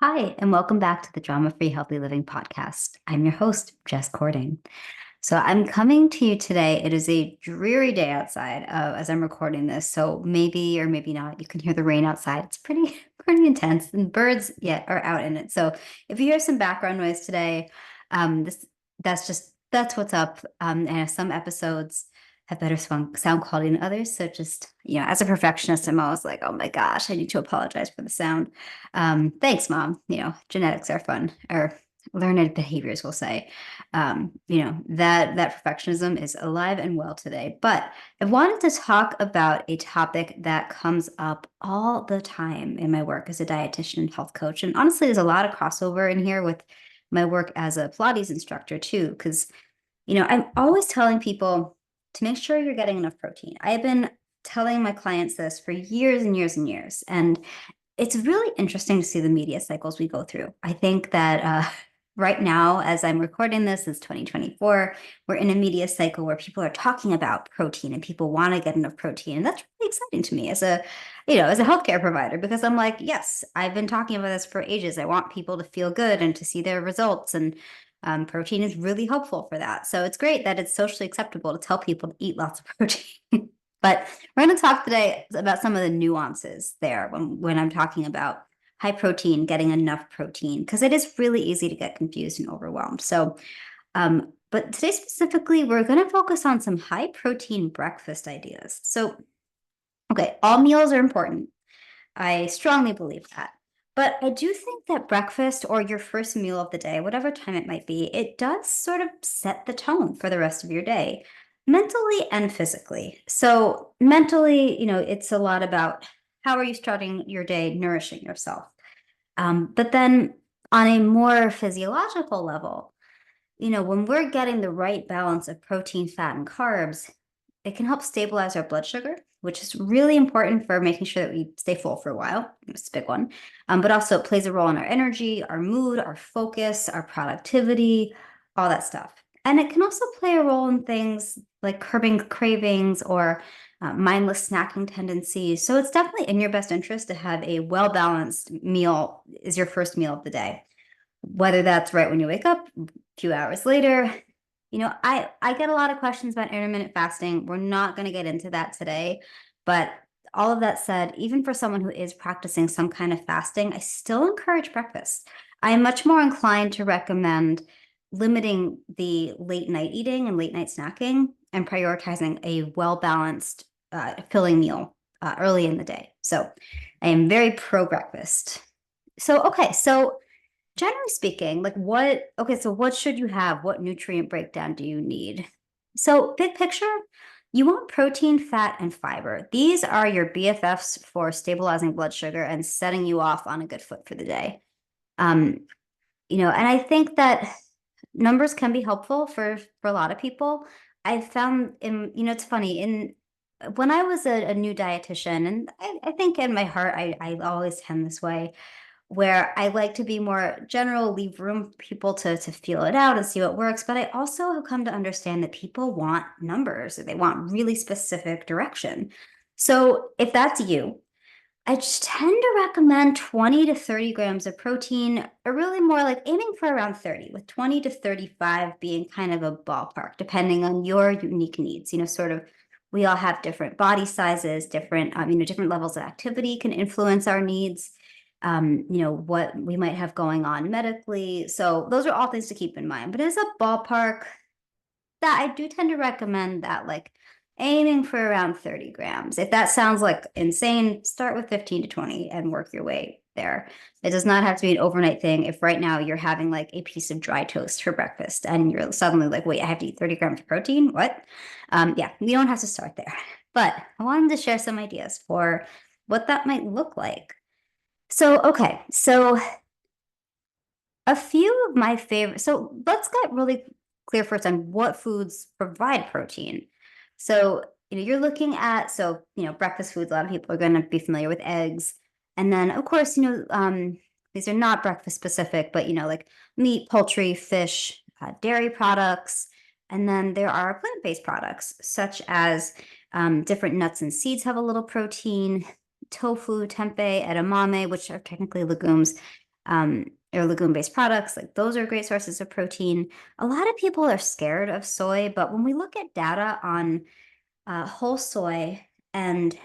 Hi, and welcome back to the Drama Free Healthy Living podcast. I'm your host, Jess Cording. So I'm coming to you today. It is a dreary day outside as I'm recording this. So maybe or maybe not, you can hear the rain outside. It's pretty pretty intense, and birds yet are out in it. So if you hear some background noise today, this that's what's up. And some episodes have better sound quality than others. So just as a perfectionist, I'm always like, oh my gosh, I need to apologize for the sound. Thanks, mom. Genetics are fun, or learned behaviors, we'll say. That perfectionism is alive and well today. But I wanted to talk about a topic that comes up all the time in my work as a dietitian and health coach. And honestly, there's a lot of crossover in here with my work as a Pilates instructor too, because I'm always telling people to make sure you're getting enough protein. I've been telling my clients this for years and years and years. And it's really interesting to see the media cycles we go through. I think that right now, as I'm recording this, it's 2024. We're in a media cycle where people are talking about protein and people want to get enough protein. And that's really exciting to me as a healthcare provider, because I'm like, yes, I've been talking about this for ages. I want people to feel good and to see their results. And protein is really helpful for that. So it's great that it's socially acceptable to tell people to eat lots of protein. But we're going to talk today about some of the nuances there when I'm talking about high protein, getting enough protein, because it is really easy to get confused and overwhelmed. So, but today specifically, we're going to focus on some high protein breakfast ideas. So, okay, all meals are important. I strongly believe that. But I do think that breakfast or your first meal of the day, whatever time it might be, it does sort of set the tone for the rest of your day, mentally and physically. So, mentally, it's a lot about how are you starting your day nourishing yourself. But then on a more physiological level, when we're getting the right balance of protein, fat, and carbs, it can help stabilize our blood sugar, which is really important for making sure that we stay full for a while. It's a big one. But also it plays a role in our energy, our mood, our focus, our productivity, all that stuff. And it can also play a role in things like curbing cravings or mindless snacking tendencies. So it's definitely in your best interest to have a well-balanced meal is your first meal of the day. Whether that's right when you wake up, a few hours later. I get a lot of questions about intermittent fasting. We're not going to get into that today. But all of that said, even for someone who is practicing some kind of fasting, I still encourage breakfast. I am much more inclined to recommend limiting the late night eating and late night snacking and prioritizing a well-balanced, filling meal early in the day. So I am very pro breakfast. So generally speaking, so what should you have? What nutrient breakdown do you need? So big picture, you want protein, fat, and fiber. These are your BFFs for stabilizing blood sugar and setting you off on a good foot for the day. Um, and I think that numbers can be helpful for a lot of people. I found it's funny when I was a new dietitian, and I think in my heart, I always tend this way where I like to be more general, leave room for people to feel it out and see what works. But I also have come to understand that people want numbers, they want really specific direction. So if that's you, I just tend to recommend 20 to 30 grams of protein, or really more like aiming for around 30, with 20 to 35 being kind of a ballpark, depending on your unique needs. Sort of we all have different body sizes, different levels of activity can influence our needs. What we might have going on medically. So those are all things to keep in mind. But as a ballpark, that I do tend to recommend that, like aiming for around 30 grams. If that sounds like insane, start with 15 to 20 and work your way there. It does not have to be an overnight thing. If right now you're having like a piece of dry toast for breakfast and you're suddenly like, wait, I have to eat 30 grams of protein? What? Yeah, we don't have to start there. But I wanted to share some ideas for what that might look like. So a few of my favorite, so let's get really clear first on what foods provide protein. So, you're looking at, breakfast foods, a lot of people are going to be familiar with eggs. And then, of course, these are not breakfast specific, but, like meat, poultry, fish, dairy products. And then there are plant-based products, such as different nuts and seeds have a little protein, tofu, tempeh, edamame, which are technically legumes, or legume-based products, like those are great sources of protein. A lot of people are scared of soy, but when we look at data on whole soy and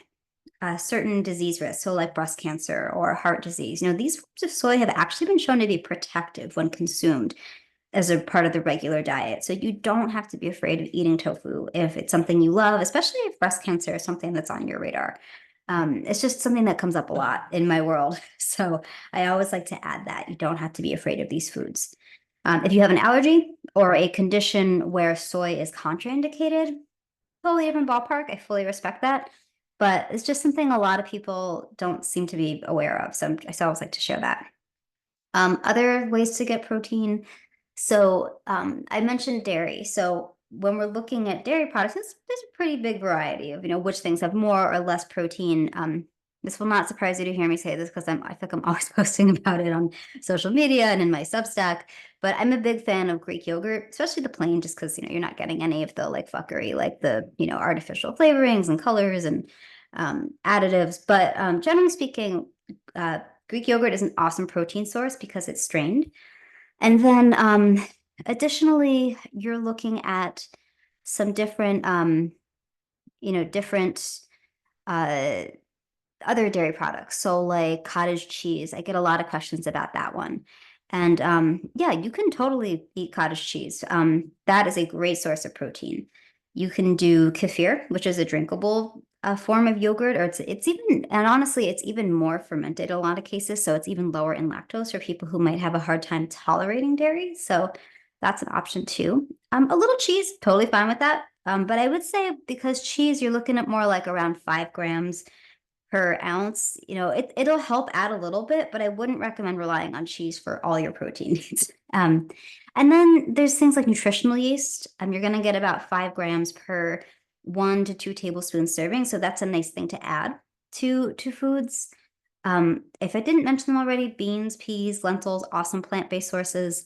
certain disease risks, so like breast cancer or heart disease, these forms of soy have actually been shown to be protective when consumed as a part of the regular diet. So you don't have to be afraid of eating tofu if it's something you love, especially if breast cancer is something that's on your radar. It's just something that comes up a lot in my world. So I always like to add that you don't have to be afraid of these foods. If you have an allergy or a condition where soy is contraindicated, totally different ballpark. I fully respect that. But it's just something a lot of people don't seem to be aware of. So I always like to share that. Other ways to get protein. So I mentioned dairy. So when we're looking at dairy products, there's a pretty big variety of which things have more or less protein. This will not surprise you to hear me say this because I feel like I'm always posting about it on social media and in my Substack. But I'm a big fan of Greek yogurt, especially the plain, just because you're not getting any of the like fuckery, like the artificial flavorings and colors and additives. But generally speaking, Greek yogurt is an awesome protein source because it's strained. And then additionally, you're looking at some different, different uh, other dairy products. So like cottage cheese, I get a lot of questions about that one. And yeah, you can totally eat cottage cheese. That is a great source of protein. You can do kefir, which is a drinkable form of yogurt, or it's even, and honestly, it's even more fermented in a lot of cases. So it's even lower in lactose for people who might have a hard time tolerating dairy. So that's an option too. A little cheese, totally fine with that. But I would say because cheese, you're looking at more like around 5 grams per ounce. It'll help add a little bit, but I wouldn't recommend relying on cheese for all your protein needs. And then there's things like nutritional yeast. You're going to get about 5 grams per 1 to 2 tablespoons serving. So that's a nice thing to add to foods. If I didn't mention them already, beans, peas, lentils, awesome plant-based sources.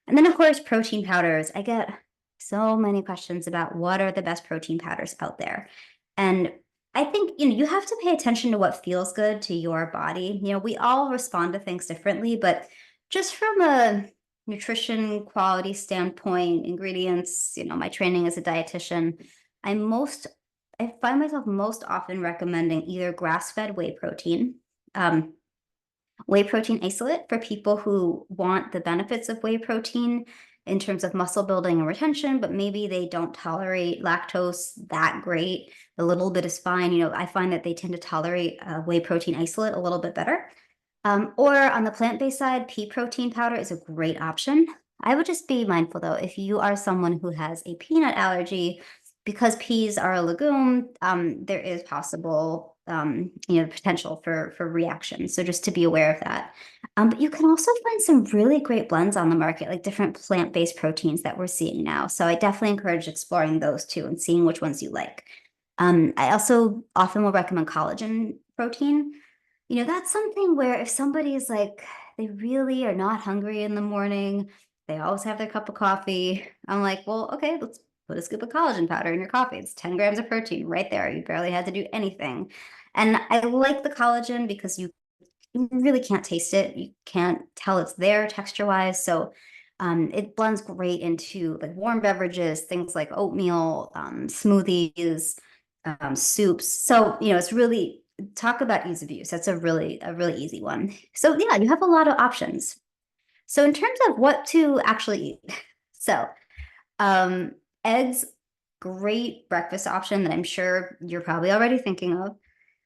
And then, of course, protein powders. I get so many questions about what are the best protein powders out there. And I think, you have to pay attention to what feels good to your body. We all respond to things differently, but just from a nutrition quality standpoint, ingredients, my training as a dietitian, I find myself most often recommending either grass-fed um, whey protein isolate for people who want the benefits of whey protein in terms of muscle building and retention, but maybe they don't tolerate lactose that great. A little bit is fine. I find that they tend to tolerate whey protein isolate a little bit better. Or on the plant-based side, pea protein powder is a great option. I would just be mindful though, if you are someone who has a peanut allergy, because peas are a legume, there is possible, potential for reaction. So just to be aware of that. But you can also find some really great blends on the market, like different plant-based proteins that we're seeing now. So I definitely encourage exploring those too and seeing which ones you like. I also often will recommend collagen protein. That's something where if somebody is like, they really are not hungry in the morning, they always have their cup of coffee. I'm like, well, okay, let's put a scoop of collagen powder in your coffee. It's 10 grams of protein right there. You barely had to do anything. And I like the collagen because you really can't taste it. You can't tell it's there texture wise. So it blends great into like warm beverages, things like oatmeal, smoothies, soups. So, it's really talk about ease of use. That's a really easy one. So yeah, you have a lot of options. So in terms of what to actually eat, so um, eggs, great breakfast option that I'm sure you're probably already thinking of.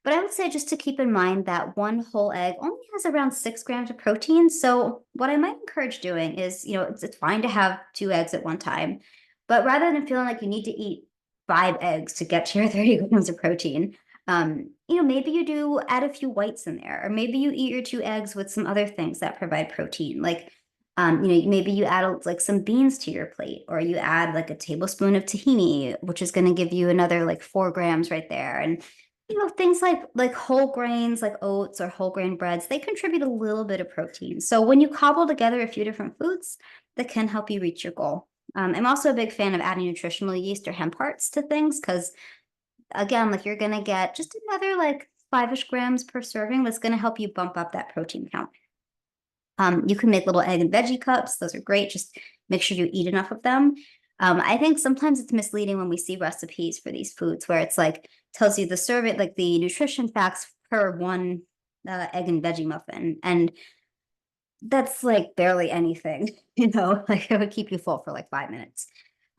But I would say just to keep in mind that one whole egg only has around 6 grams of protein. So what I might encourage doing is, it's fine to have 2 eggs at one time, but rather than feeling like you need to eat 5 eggs to get to your 30 grams of protein, maybe you do add a few whites in there, or maybe you eat your 2 eggs with some other things that provide protein, like maybe you add like some beans to your plate, or you add like a tablespoon of tahini, which is going to give you another like 4 grams right there. And things like whole grains, like oats or whole grain breads, they contribute a little bit of protein. So when you cobble together a few different foods, that can help you reach your goal. I'm also a big fan of adding nutritional yeast or hemp hearts to things because, again, like you're going to get just another like 5-ish grams per serving that's going to help you bump up that protein count. You can make little egg and veggie cups. Those are great. Just make sure you eat enough of them. I think sometimes it's misleading when we see recipes for these foods where it's like tells you the serving, like the nutrition facts per one egg and veggie muffin, and that's like barely anything. Like it would keep you full for like 5 minutes.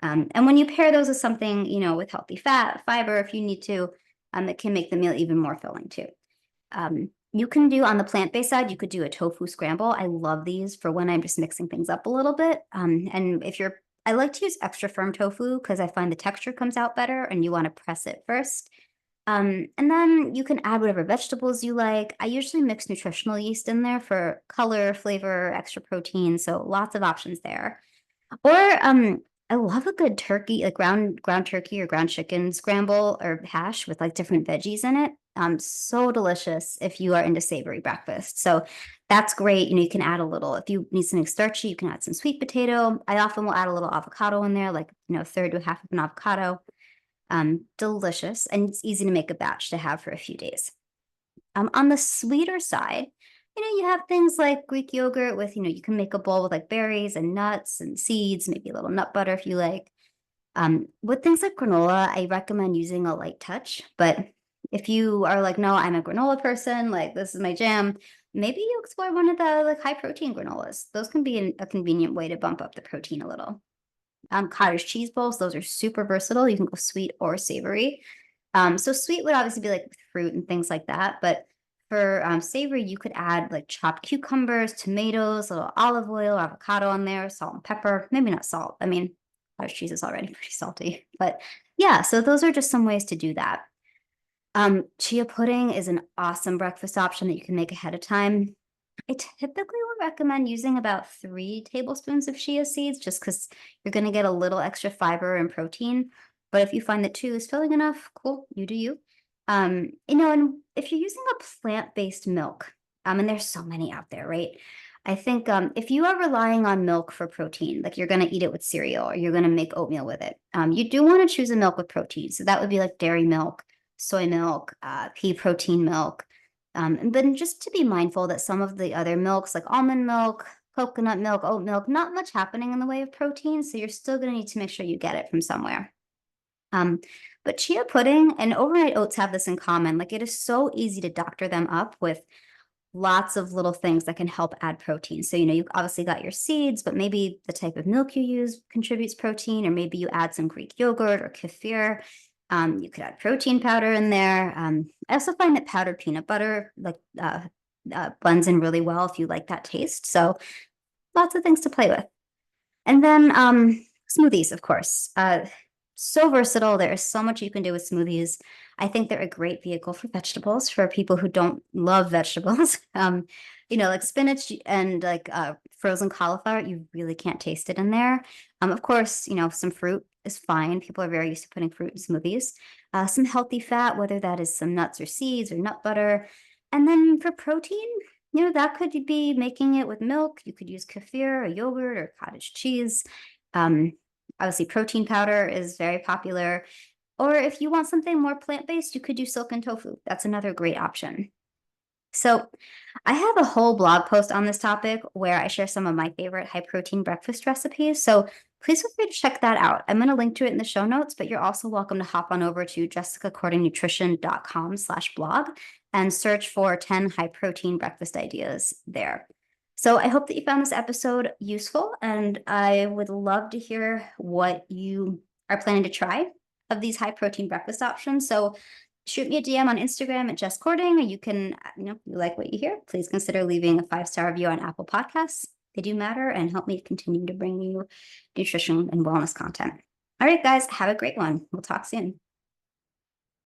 And when you pair those with something, with healthy fat, fiber, if you need to, it can make the meal even more filling too. You can do on the plant-based side, you could do a tofu scramble. I love these for when I'm just mixing things up a little bit. And I like to use extra firm tofu because I find the texture comes out better and you want to press it first. And then you can add whatever vegetables you like. I usually mix nutritional yeast in there for color, flavor, extra protein. So lots of options there. Or I love a good turkey, like ground turkey or ground chicken scramble or hash with like different veggies in it. So delicious if you are into savory breakfast. So that's great. You can add a little, if you need something starchy, you can add some sweet potato. I often will add a little avocado in there, like, a third to half of an avocado. Delicious. And it's easy to make a batch to have for a few days. On the sweeter side, you have things like Greek yogurt with, you can make a bowl with like berries and nuts and seeds, maybe a little nut butter if you like. With things like granola, I recommend using a light touch. But if you are like, no, I'm a granola person, like this is my jam, maybe you explore one of the like high protein granolas. Those can be a convenient way to bump up the protein a little. Cottage cheese bowls, those are super versatile. You can go sweet or savory. So sweet would obviously be like with fruit and things like that. But for savory, you could add like chopped cucumbers, tomatoes, a little olive oil, avocado on there, salt and pepper. Maybe not salt. I mean, cottage cheese is already pretty salty. But yeah, so those are just some ways to do that. Chia pudding is an awesome breakfast option that you can make ahead of time. I typically will recommend using about 3 tablespoons of chia seeds just because you're going to get a little extra fiber and protein. But if you find that 2 is filling enough, cool, you do you. And if you're using a plant-based milk, and there's so many out there, right? I think if you are relying on milk for protein, like you're going to eat it with cereal or you're going to make oatmeal with it, you do want to choose a milk with protein. So that would be like dairy milk, soy milk, pea protein milk. And then just to be mindful that some of the other milks, like almond milk, coconut milk, oat milk, not much happening in the way of protein. So you're still going to need to make sure you get it from somewhere. But chia pudding and overnight oats have this in common. Like it is so easy to doctor them up with lots of little things that can help add protein. So, you've obviously got your seeds, but maybe the type of milk you use contributes protein, or maybe you add some Greek yogurt or kefir. You could add protein powder in there. I also find that powdered peanut butter blends in really well if you like that taste. So lots of things to play with. And then smoothies, of course. So versatile. There is so much you can do with smoothies. I think they're a great vehicle for vegetables for people who don't love vegetables. Like spinach and like frozen cauliflower, you really can't taste it in there. Of course, some fruit is fine. People are very used to putting fruit in smoothies. Some healthy fat, whether that is some nuts or seeds or nut butter. And then for protein, that could be making it with milk. You could use kefir or yogurt or cottage cheese. Obviously, protein powder is very popular. Or if you want something more plant-based, you could do silken tofu. That's another great option. So I have a whole blog post on this topic where I share some of my favorite high protein breakfast recipes. So please feel free to check that out. I'm going to link to it in the show notes, but you're also welcome to hop on over to jessicacordingnutrition.com/blog and search for 10 high protein breakfast ideas there. So I hope that you found this episode useful, and I would love to hear what you are planning to try of these high protein breakfast options. So shoot me a DM on Instagram at Jess Cording, or you can, you like what you hear, please consider leaving a 5-star review on Apple Podcasts. They do matter and help me continue to bring you nutrition and wellness content. All right, guys, have a great one. We'll talk soon.